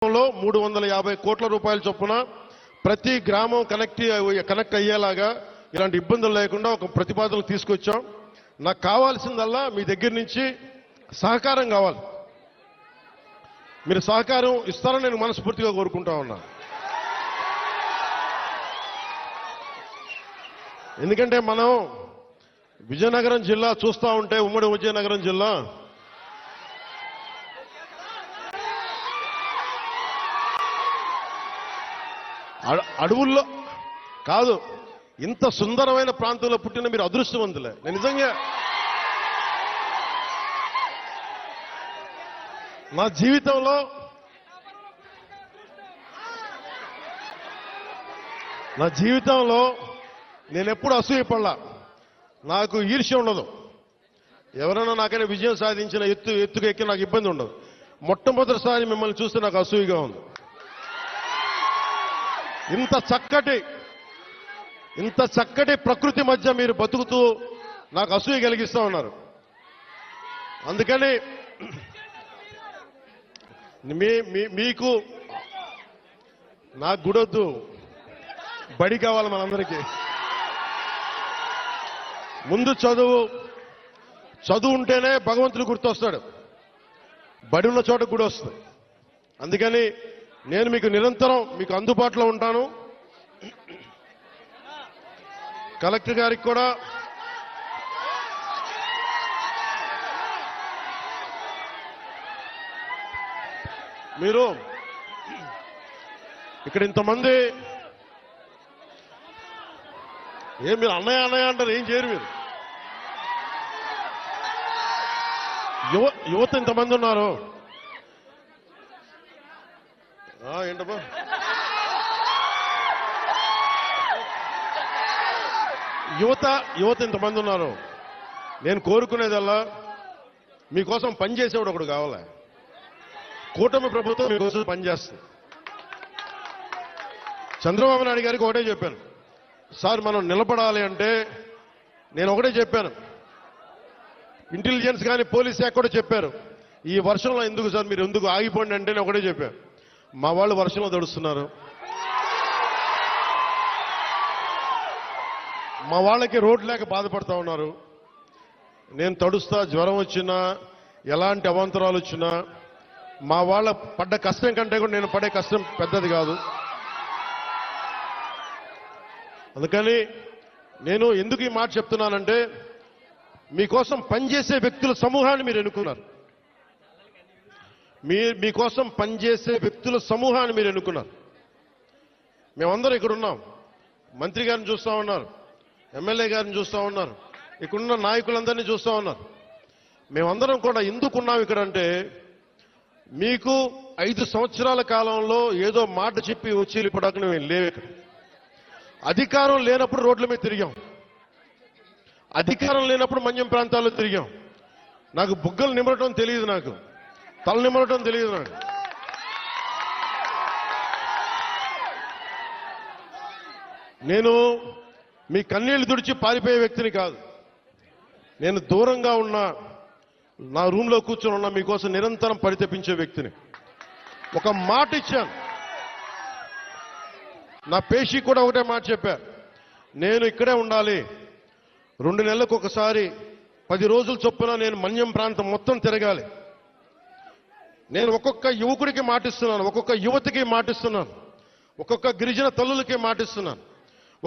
350 కోట్ల రూపాయల చొప్పున ప్రతి గ్రామం కనెక్ట్ అయ్యేలాగా ఇలాంటి ఇబ్బందులు లేకుండా ఒక ప్రతిపాదనలు తీసుకొచ్చాం. నాకు కావాల్సిందల్లా మీ దగ్గర నుంచి సహకారం కావాలి. మీరు సహకారం ఇస్తారని నేను మనస్ఫూర్తిగా కోరుకుంటా ఉన్నా. ఎందుకంటే మనం విజయనగరం జిల్లా చూస్తూ ఉంటే, ఉమ్మడి విజయనగరం జిల్లా అడవుల్లో కాదు, ఇంత సుందరమైన ప్రాంతంలో పుట్టిన మీరు అదృష్టవంతులే. నేను నిజంగా నా జీవితంలో నేను ఎప్పుడు అసూయపడలా. నాకు ఈర్ష్య ఉండదు. ఎవరైనా నాకైనా విజయం సాధించిన ఎత్తుకు ఎక్కి నాకు ఇబ్బంది ఉండదు. మొట్టమొదటిసారి మిమ్మల్ని చూస్తే నాకు అసూయగా ఉంది. ఇంత చక్కటి ప్రకృతి మధ్య మీరు బతుకుతూ నాకు అసూయ కలిగిస్తూ ఉన్నారు. అందుకని మీకు నాకు గుడొద్దు, బడి కావాలి మనందరికీ. ముందు చదువు ఉంటేనే భగవంతుడు గుర్తొస్తాడు, బడి ఉన్న చోట గుడి వస్తుంది. అందుకని నేను మీకు నిరంతరం మీకు అందుబాటులో ఉంటాను. కలెక్టర్ గారికి కూడా మీరు ఇక్కడ ఇంతమంది మీరు అన్నయ్య అంటారు, ఏం చేయరు మీరు. యువత ఇంతమంది ఉన్నారు. ఏంటబ్బా, యువత ఇంతమంది ఉన్నారు. నేను కోరుకునేదల్లా మీకోసం పనిచేసేవాడు ఒకడు కావాలి. కూటమి ప్రభుత్వం మీకోసం పనిచేస్తుంది. చంద్రబాబు నాయుడు గారికి ఒకటే చెప్పాను, సార్ మనం నిలబడాలి అంటే నేను ఒకటే చెప్పాను. ఇంటెలిజెన్స్ కానీ పోలీస్ శాఖ కూడా చెప్పారు, ఈ వర్షంలో ఎందుకు సార్ మీరు ఎందుకు ఆగిపోండి అంటే నేను ఒకటే చెప్పాను. మా వాళ్ళు వర్షంలో తడుస్తున్నారు, మా వాళ్ళకి రోడ్ లేక బాధపడతా ఉన్నారు. నేను తడుస్తా, జ్వరం వచ్చినా ఎలాంటి అవాంతరాలు వచ్చినా మా వాళ్ళ పడ్డ కష్టం కంటే కూడా నేను పడే కష్టం పెద్దది కాదు. అందుకని నేను ఎందుకు ఈ మాట చెప్తున్నానంటే, మీకోసం పనిచేసే వ్యక్తుల సమూహాన్ని మీరు ఎన్నుకున్నారు. మీకోసం పనిచేసే వ్యక్తుల సమూహాన్ని మీరు ఎన్నుకున్నారు. మేమందరం ఇక్కడ ఉన్నాం. మంత్రి గారిని చూస్తూ ఉన్నారు, ఎమ్మెల్యే గారిని చూస్తూ ఉన్నారు, ఇక్కడున్న నాయకులందరినీ చూస్తూ ఉన్నారు. మేమందరం కూడా ఎందుకున్నాం ఇక్కడంటే, మీకు 5 సంవత్సరాల కాలంలో ఏదో మాట చెప్పి వచ్చి వెళ్ళిపోవడానికి మేము లేవు. ఇక్కడ అధికారం లేనప్పుడు రోడ్ల మీద తిరిగాం, అధికారం లేనప్పుడు మన్యం ప్రాంతాల్లో తిరిగాం. నాకు బుగ్గలు నిమరటం తెలియదు, నాకు తల నిమరటం తెలియదు. నాకు నేను మీ కన్నీళ్లు తుడిచి పారిపోయే వ్యక్తిని కాదు. నేను దూరంగా ఉన్నా, నా రూమ్లో కూర్చొని ఉన్నా, మీకోసం నిరంతరం పరితపించే వ్యక్తిని. ఒక మాట ఇచ్చాను, నా పేషీ కూడా ఒకటే మాట చెప్పా, నేను ఇక్కడే ఉండాలి. 2 నెలలకు ఒకసారి 10 రోజుల చొప్పున నేను మన్యం ప్రాంతం మొత్తం తిరగాలి. నేను ఒక్కొక్క యువకుడికి మాటిస్తున్నాను, ఒక్కొక్క యువతికి మాటిస్తున్నాను, ఒక్కొక్క గిరిజన తల్లులకి మాటిస్తున్నాను,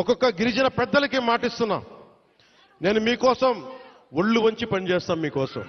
ఒక్కొక్క గిరిజన పెద్దలకి మాటిస్తున్నాను. నేను మీకోసం ఒళ్ళు వంచి పనిచేస్తాను మీకోసం.